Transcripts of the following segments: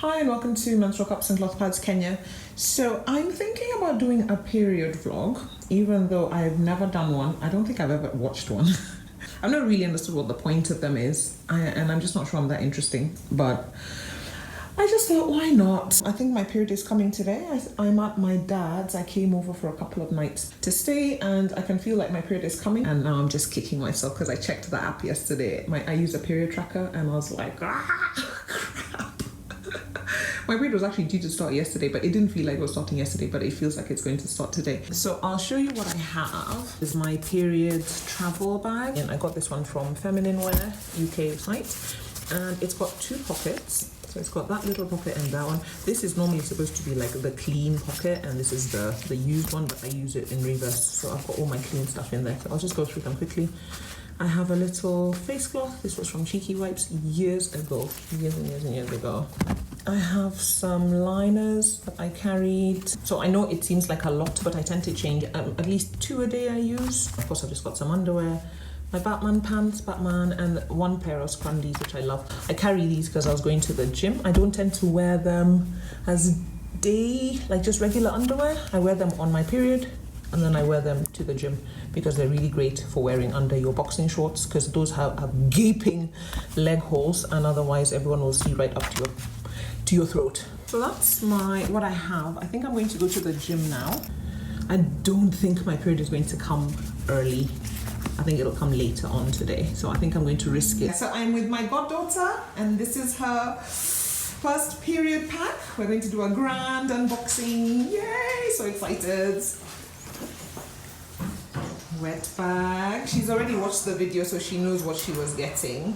Hi and welcome to Menstrual Cups and Cloth Pads Kenya. So I'm thinking about doing a period vlog, even though I've never done one. I don't think I've ever watched one. I've not really understood what the point of them is, and I'm just not sure I'm that interesting, but I just thought, why not? I think my period is coming today. I'm at my dad's. I came over for a couple of nights to stay, and I can feel like my period is coming, and now I'm just kicking myself because I checked the app yesterday. I use a period tracker, and I was like, crap. My period was actually due to start yesterday, but it didn't feel like it was starting yesterday, but it feels like it's going to start today. So I'll show you what I have. This is my period travel bag, and I got this one from Feminine Wear UK site, and it's got two pockets. So it's got that little pocket and that one. This is normally supposed to be like the clean pocket, and this is the used one, but I use it in reverse. So I've got all my clean stuff in there. So I'll just go through them quickly. I have a little face cloth. This was from Cheeky Wipes years ago. Years ago. I have some liners that I carried. So I know it seems like a lot, but I tend to change at least 2 a day I use. Of course, I've just got some underwear, my Batman pants, and one pair of scrundies, which I love. I carry these because I was going to the gym. I don't tend to wear them as like just regular underwear. I wear them on my period, and then I wear them to the gym because they're really great for wearing under your boxing shorts, because those have gaping leg holes, and otherwise everyone will see right up to your throat. So that's what I have. I think I'm going to go to the gym now. I don't think my period is going to come early. I think it'll come later on today. So I think I'm going to risk it. So I'm with my goddaughter, and this is her first period pack. We're going to do a grand unboxing. Yay! So excited. Wet bag. She's already watched the video, so she knows what she was getting.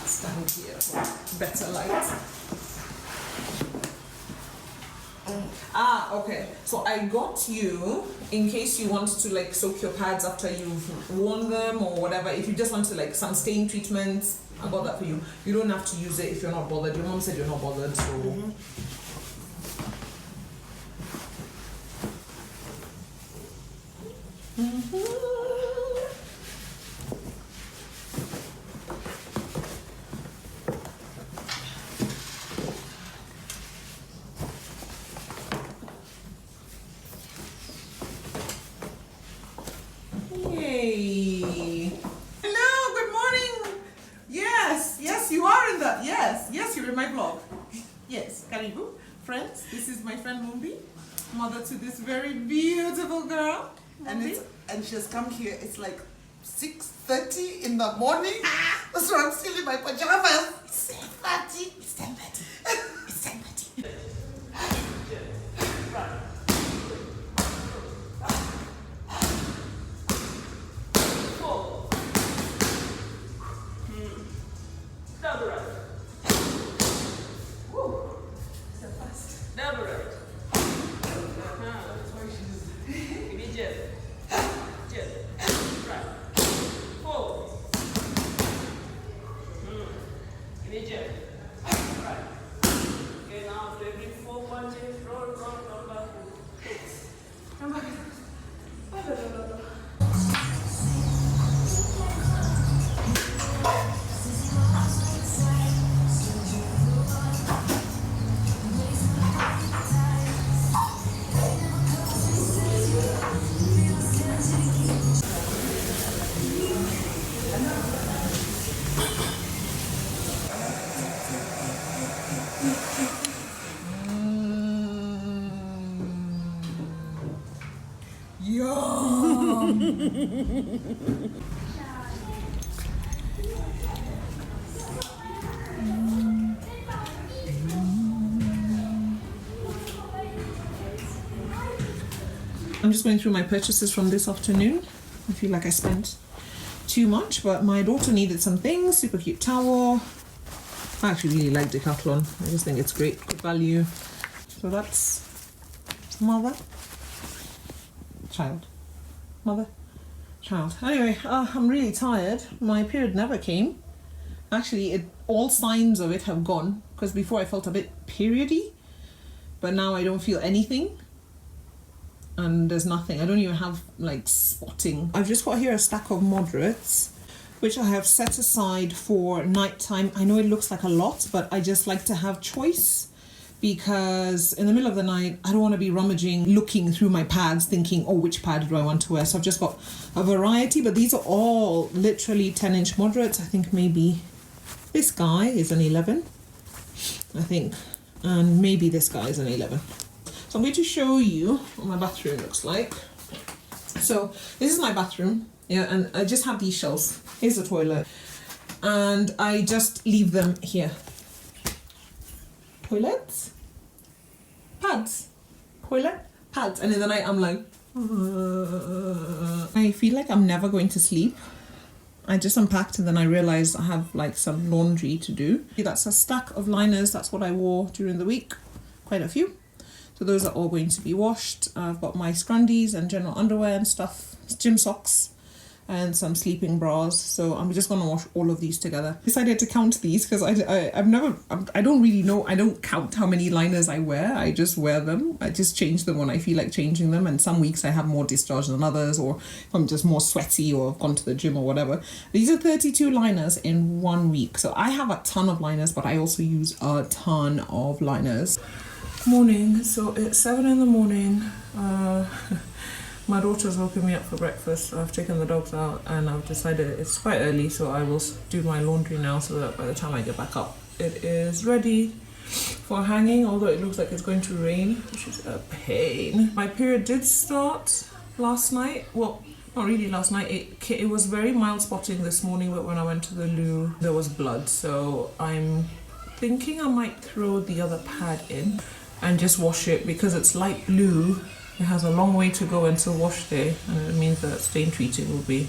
Stand here for better light. Okay. So I got you in case you want to like soak your pads after you've worn them or whatever. If you just want to like some stain treatment, I got that for you. You don't have to use it if you're not bothered. Your mom said you're not bothered, so. Yay! Hello, good morning. Yes, you are in that. Yes, you're in my vlog. Yes, Karibu, friends. This is my friend Mumbi, mother to this very beautiful girl. And she has come here. It's like 6:30 in the morning. So I'm still in my pajamas. 6:30. It's 10:30. It's 10:30. Down the right. Woo. So fast. Down the right. That's why she's. Give me jet. Right. Forward. Give me jet. Right. Okay, now after every 4 punches, roll, come back. Come back. Yum! I'm just going through my purchases from this afternoon. I feel like I spent too much, but my daughter needed some things. Super cute towel. I actually really like Decathlon. I just think it's great, good value. So that's mother, child, mother, child. Anyway, I'm really tired. My period never came. Actually, all signs of it have gone, because before I felt a bit periody, but now I don't feel anything. And there's nothing. I don't even have like spotting. I've just got here a stack of moderates, which I have set aside for nighttime. I know it looks like a lot, but I just like to have choice, because in the middle of the night, I don't want to be rummaging, looking through my pads, thinking, oh, which pad do I want to wear? So I've just got a variety, but these are all literally 10-inch moderates. I think maybe this guy is an 11, I think, and maybe this guy is an 11. So I'm going to show you what my bathroom looks like. So this is my bathroom, yeah, and I just have these shelves. Here's the toilet, and I just leave them here. Toilets, pads, toilet, pads, and in the night I'm like, I feel like I'm never going to sleep. I just unpacked and then I realized I have like some laundry to do. That's a stack of liners. That's what I wore during the week, quite a few. So those are all going to be washed. I've got my scrundies and general underwear and stuff, gym socks, and some sleeping bras. So I'm just going to wash all of these together. Decided to count these because I don't really know. I don't count how many liners I wear. I just wear them. I just change them when I feel like changing them. And some weeks I have more discharge than others, or if I'm just more sweaty or I've gone to the gym or whatever. These are 32 liners in 1 week. So I have a ton of liners, but I also use a ton of liners. Morning. So it's 7 in the morning. My daughter's woken me up for breakfast. I've taken the dogs out and I've decided it's quite early, so I will do my laundry now so that by the time I get back up, it is ready for hanging, although it looks like it's going to rain, which is a pain. My period did start last night. Well, not really last night. It was very mild spotting this morning, but when I went to the loo, there was blood. So I'm thinking I might throw the other pad in and just wash it, because it's light blue. It has a long way to go until wash day, and it means that stain treating will be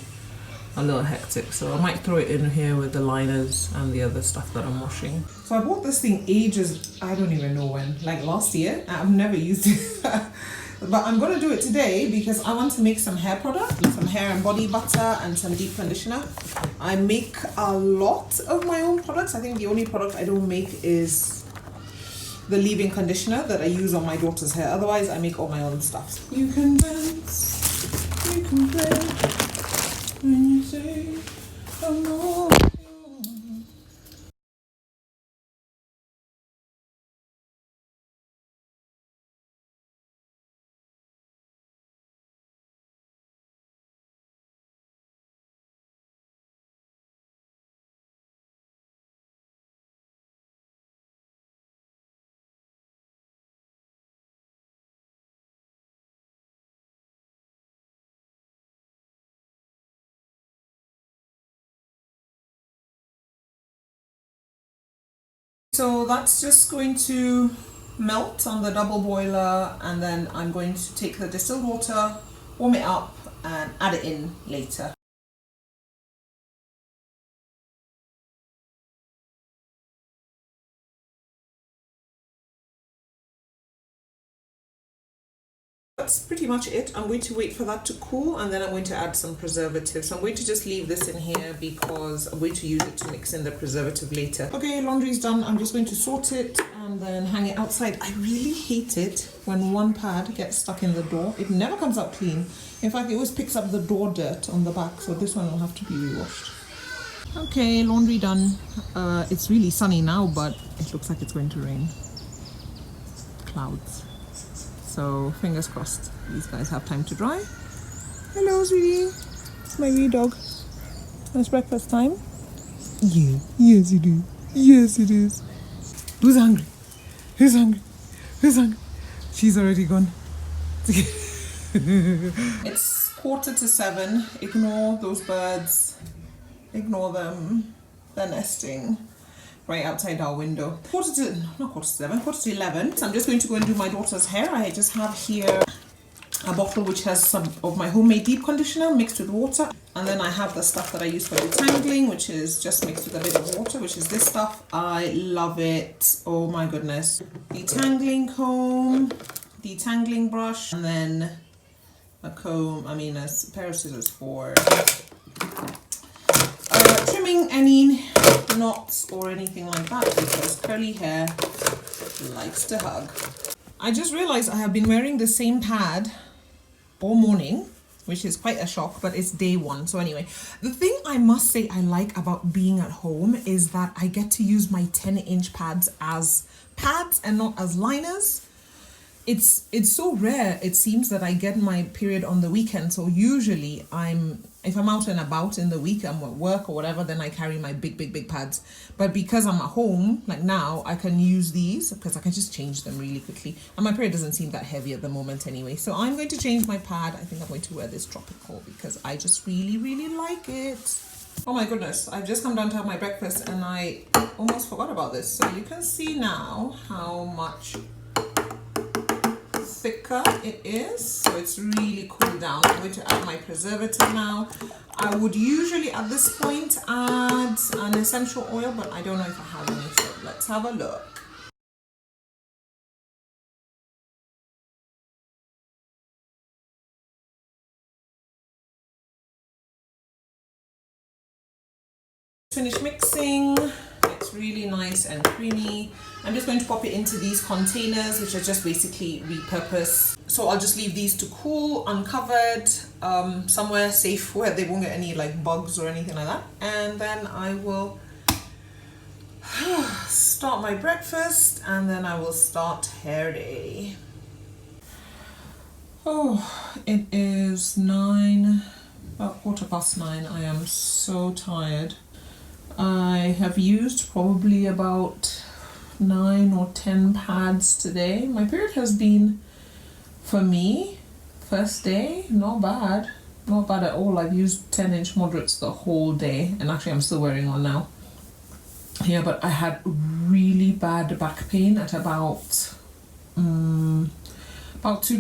a little hectic. So I might throw it in here with the liners and the other stuff that I'm washing. So I bought this thing ages, I don't even know when, like last year. I've never used it. But I'm going to do it today because I want to make some hair product, some hair and body butter and some deep conditioner. I make a lot of my own products. I think the only product I don't make is the leave-in conditioner that I use on my daughter's hair. Otherwise, I make all my own stuff. You can dance, you can play, when you say, I'm not. So that's just going to melt on the double boiler, and then I'm going to take the distilled water, warm it up, and add it in later. That's pretty much it. I'm going to wait for that to cool, and then I'm going to add some preservative. So I'm going to just leave this in here because I'm going to use it to mix in the preservative later. Okay, laundry's done. I'm just going to sort it and then hang it outside. I really hate it when one pad gets stuck in the door. It never comes out clean. In fact, it always picks up the door dirt on the back, so this one will have to be rewashed. Okay, laundry done. It's really sunny now, but it looks like it's going to rain. Clouds. So fingers crossed these guys have time to dry. Hello, sweetie. It's my wee dog. It's breakfast time. Yeah, yes it is. Yes it is. Who's hungry? Who's hungry? Who's hungry? She's already gone. It's 6:45. Ignore those birds. Ignore them. They're nesting right outside our window. 11. So I'm just going to go and do my daughter's hair. I just have here a bottle which has some of my homemade deep conditioner mixed with water, and then I have the stuff that I use for detangling, which is just mixed with a bit of water, which is this stuff. I love it. Oh my goodness. Detangling comb, detangling brush, and then a comb, a pair of scissors for trimming any knots or anything like that, because curly hair likes to hug. I just realized I have been wearing the same pad all morning, which is quite a shock, but it's day one. So anyway, the thing I must say I like about being at home is that I get to use my 10-inch pads as pads and not as liners. It's so rare, it seems, that I get my period on the weekend. So usually if I'm out and about in the week, I'm at work or whatever, then I carry my big pads. But because I'm at home, like now, I can use these because I can just change them really quickly. And my period doesn't seem that heavy at the moment anyway. So I'm going to change my pad. I think I'm going to wear this tropical because I just really like it. Oh my goodness, I've just come down to have my breakfast and I almost forgot about this. So you can see now how much thicker it is, so it's really cooled down. I'm going to add my preservative now. I would usually at this point add an essential oil, but I don't know if I have any, so let's have a look. Finish mixing. It's really nice and creamy. I'm just going to pop it into these containers, which are just basically repurposed. So I'll just leave these to cool, uncovered, somewhere safe where they won't get any like bugs or anything like that. And then I will start my breakfast, and then I will start hair day. Oh, it is about 9:15. I am so tired. I have used probably about 9 or 10 pads today. My period has been, for me, first day, not bad at all. I've used 10-inch moderates the whole day, and actually I'm still wearing one now. Yeah, but I had really bad back pain at about 2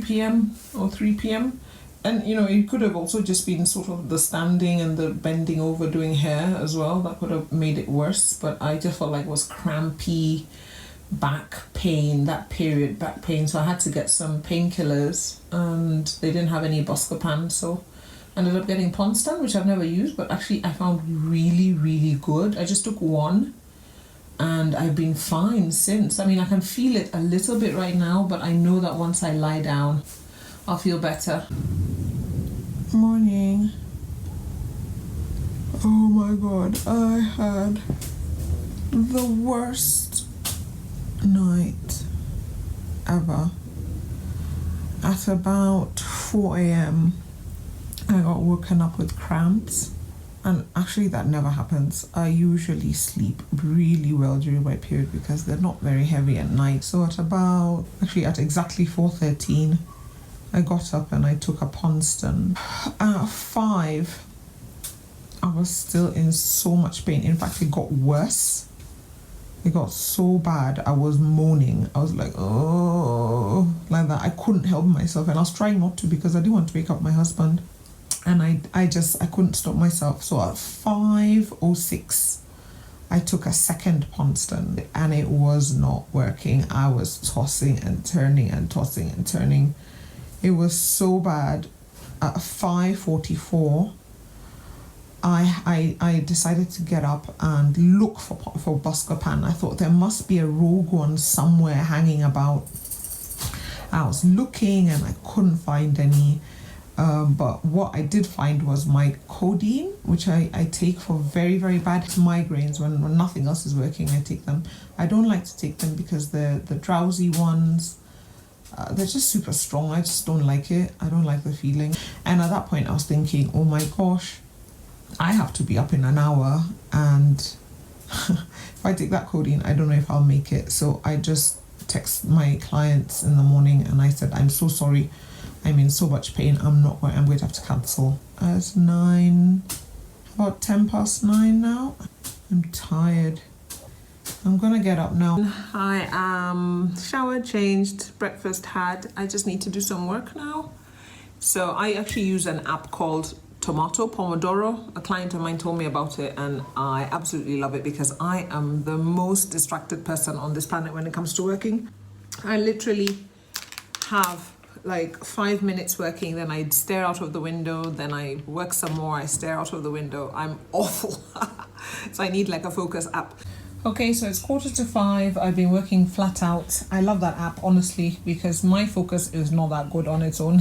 p.m. or 3 p.m. And it could have also just been sort of the standing and the bending over doing hair as well. That could have made it worse, but I just felt like it was crampy back pain, that period back pain. So I had to get some painkillers, and they didn't have any Buscopan, so I ended up getting Ponstan, which I've never used, but actually I found really good. I just took one and I've been fine since. I mean, I can feel it a little bit right now, but I know that once I lie down, I'll feel better. Morning. Oh my god, I had the worst night ever. At about 4 a.m. I got woken up with cramps, and actually that never happens. I usually sleep really well during my period because they're not very heavy at night. So at exactly 4:13, I got up and I took a Ponstan. At 5, I was still in so much pain. In fact, it got worse. It got so bad, I was moaning. I was like, oh, like that. I couldn't help myself, and I was trying not to because I didn't want to wake up my husband. And I couldn't stop myself. So at 5:06, I took a second Ponstan, and it was not working. I was tossing and turning and tossing and turning. It was so bad. At 5:44, I decided to get up and look for Buscopan. I thought there must be a rogue one somewhere hanging about. I was looking and I couldn't find any. But what I did find was my codeine, which I take for very bad migraines. When nothing else is working, I take them. I don't like to take them because the drowsy ones, they're just super strong. I just don't like it. I don't like the feeling. And at that point I was thinking, oh my gosh, I have to be up in an hour, and if I take that codeine, I don't know if I'll make it. So I just text my clients in the morning and I said, I'm so sorry, I'm in so much pain, I'm going to have to cancel. It's about 9:10 now. I'm tired. I'm gonna get up now. I am showered, changed, breakfast had. I just need to do some work now. So I actually use an app called Pomodoro. A client of mine told me about it, and I absolutely love it because I am the most distracted person on this planet when it comes to working. I literally have like 5 minutes working, then I stare out of the window, then I work some more, I stare out of the window. I'm awful. So I need like a focus app. Okay, so it's 4:45. I've been working flat out. I love that app, honestly, because my focus is not that good on its own.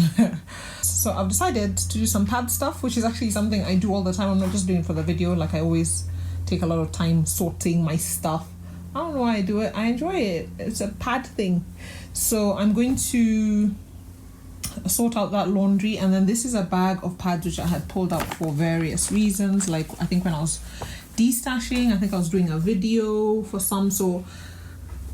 So I've decided to do some pad stuff, which is actually something I do all the time. I'm not just doing it for the video. Like, I always take a lot of time sorting my stuff. I don't know why I do it. I enjoy it. It's a pad thing. So I'm going to sort out that laundry, and then this is a bag of pads which I had pulled out for various reasons. Like, I think when I was destashing, I think I was doing a video for some, so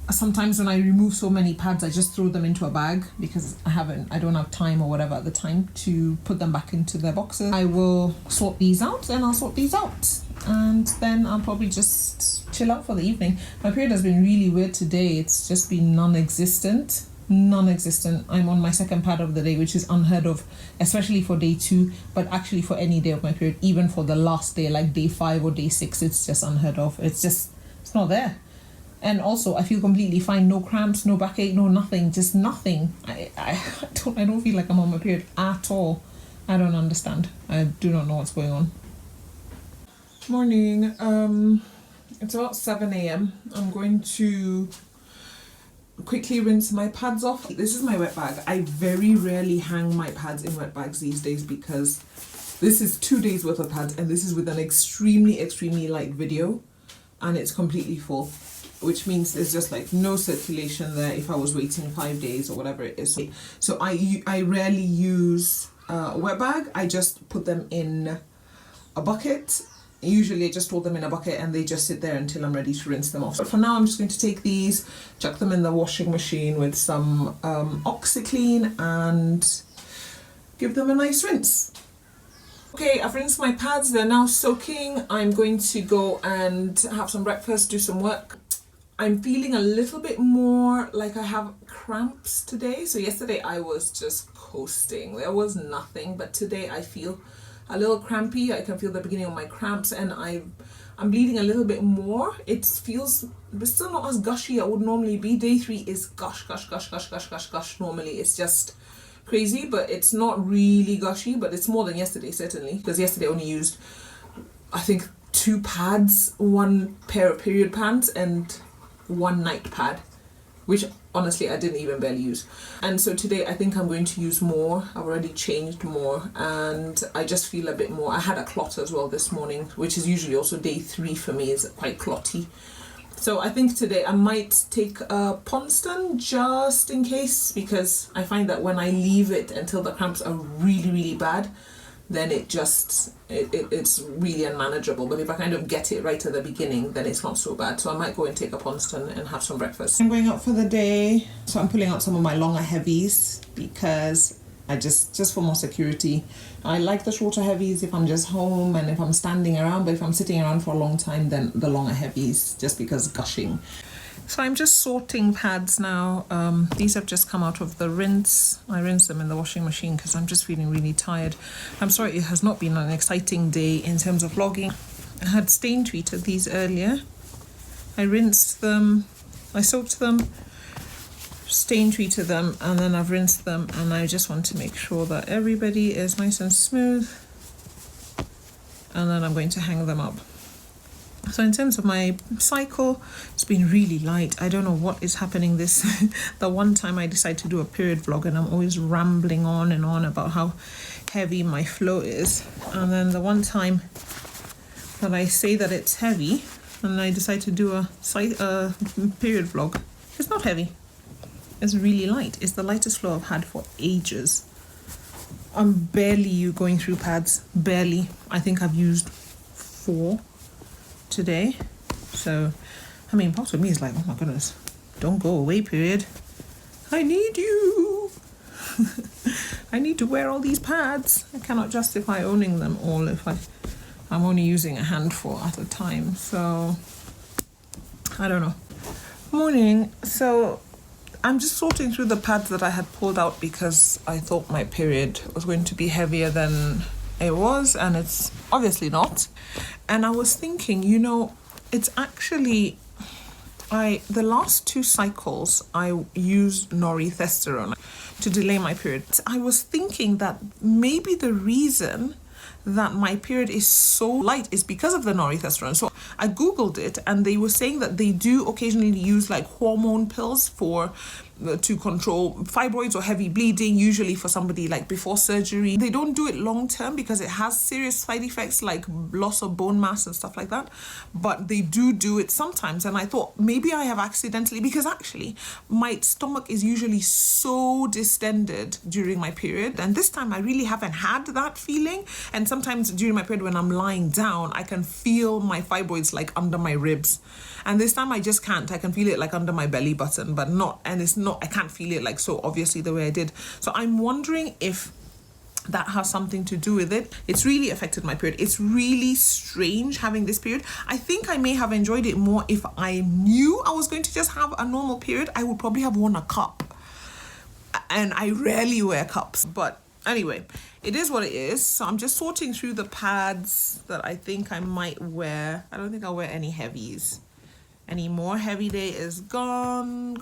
sometimes when I remove so many pads, I just throw them into a bag because I don't have time or whatever at the time to put them back into their boxes. I will sort these out, and I'll sort these out, and then I'll probably just chill out for the evening. My period has been really weird today. It's just been non-existent. I'm on my second pad of the day, which is unheard of, especially for day 2, but actually for any day of my period, even for the last day, like day 5 or day 6, it's just unheard of. It's not there. And also, I feel completely fine. No cramps, no backache, no nothing, just nothing. I don't feel like I'm on my period at all. I don't understand. I do not know what's going on. Morning. It's about 7 a.m. I'm going to quickly rinse my pads off. This is my wet bag. I very rarely hang my pads in wet bags these days because this is 2 days worth of pads, and this is with an extremely light video, and it's completely full, which means there's just like no circulation there if I was waiting 5 days or whatever it is. So I rarely use a wet bag. I just put them in a bucket. Usually I just store them in a bucket and they just sit there until I'm ready to rinse them off. But for now, I'm just going to take these, chuck them in the washing machine with some OxiClean and give them a nice rinse. Okay, I've rinsed my pads. They're now soaking. I'm going to go and have some breakfast, do some work. I'm feeling a little bit more like I have cramps today. So yesterday I was just coasting. There was nothing, but today I feel a little crampy. I can feel the beginning of my cramps, and I'm bleeding a little bit more. It feels, but still not as gushy as I would normally be. Day 3 is gush normally. It's just crazy, but it's not really gushy, but it's more than yesterday, certainly, because yesterday I only used, I think, 2 pads, 1 pair of period pants and 1 night pad, which honestly I didn't even barely use. And so today I think I'm going to use more. I've already changed more, and I just feel a bit more. I had a clot as well this morning, which is usually also day 3 for me, is quite clotty. So I think today I might take a Ponston just in case, because I find that when I leave it until the cramps are really bad, then it's really unmanageable. But if I kind of get it right at the beginning, then it's not so bad. So I might go and take a Ponston and have some breakfast. I'm going out for the day, so I'm pulling out some of my longer heavies because I just for more security. I like the shorter heavies if I'm just home and if I'm standing around, but if I'm sitting around for a long time, then the longer heavies, just because gushing. So I'm just sorting pads now. These have just come out of the rinse. I rinsed them in the washing machine because I'm just feeling really tired. I'm sorry, it has not been an exciting day in terms of vlogging. I had stain treated these earlier. I rinsed them, I soaked them, stain treated them, and then I've rinsed them, and I just want to make sure that everybody is nice and smooth, and then I'm going to hang them up. So in terms of my cycle, it's been really light. I don't know what is happening this the one time I decide to do a period vlog, and I'm always rambling on and on about how heavy my flow is, and then the one time that I say that it's heavy and I decide to do a period vlog, it's not heavy. It's really light. It's the lightest flow I've had for ages. I'm barely going through pads. Barely. I think I've used 4 today. So, I mean, part of me is like, oh my goodness, don't go away, period. I need you. I need to wear all these pads. I cannot justify owning them all if I'm only using a handful at a time. So, I don't know. Morning. So, I'm just sorting through the pads that I had pulled out because I thought my period was going to be heavier than it was, and it's obviously not. And I was thinking, you know, it's actually, the last 2 cycles I used norethestone to delay my period. I was thinking that maybe the reason that my period is so light is because of the norethestone. So I googled it, and they were saying that they do occasionally use like hormone pills for to control fibroids or heavy bleeding, usually for somebody like before surgery. They don't do it long term because it has serious side effects like loss of bone mass and stuff like that, but they do it sometimes. And I thought maybe I have accidentally, because actually my stomach is usually so distended during my period, and this time I really haven't had that feeling. And sometimes during my period when I'm lying down, I can feel my fibroids like under my ribs, and this time I just can't. I can feel it like under my belly button, but not, and it's not, I can't feel it like so obviously the way I did. So I'm wondering if that has something to do with it. It's really affected my period. It's really strange having this period. I think I may have enjoyed it more if I knew I was going to just have a normal period. I would probably have worn a cup, and I rarely wear cups, but anyway, it is what it is. So I'm just sorting through the pads that I think I might wear. I don't think I'll wear any heavies anymore. Heavy day is gone.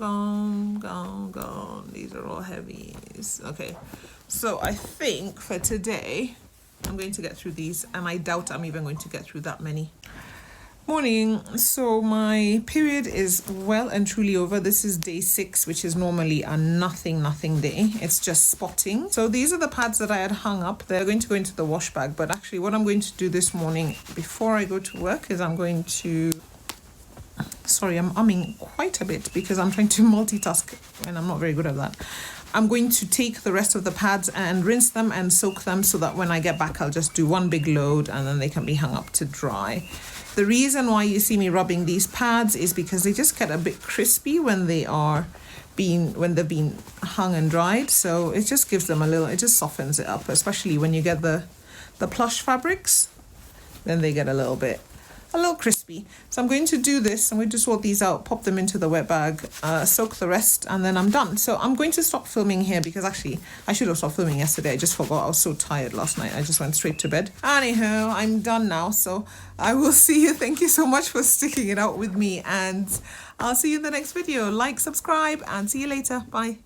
These are all heavies. Okay, so I think for today I'm going to get through these, and I doubt I'm even going to get through that many. Morning. So my period is well and truly over. This is day 6, which is normally a nothing day. It's just spotting. So these are the pads that I had hung up. They're going to go into the wash bag, but actually what I'm going to do this morning before I go to work is I'm going to, sorry, I'm umming quite a bit because I'm trying to multitask and I'm not very good at that. I'm going to take the rest of the pads and rinse them and soak them so that when I get back I'll just do one big load and then they can be hung up to dry. The reason why you see me rubbing these pads is because they just get a bit crispy when they've been hung and dried. So it just gives them a little, it just softens it up, especially when you get the plush fabrics, then they get a little crispy. So I'm going to do this. I'm going to sort these out, pop them into the wet bag, soak the rest, and then I'm done. So I'm going to stop filming here because actually I should have stopped filming yesterday. I just forgot. I was so tired last night. I just went straight to bed. Anyhow, I'm done now. So I will see you. Thank you so much for sticking it out with me, and I'll see you in the next video. Like, subscribe, and see you later. Bye.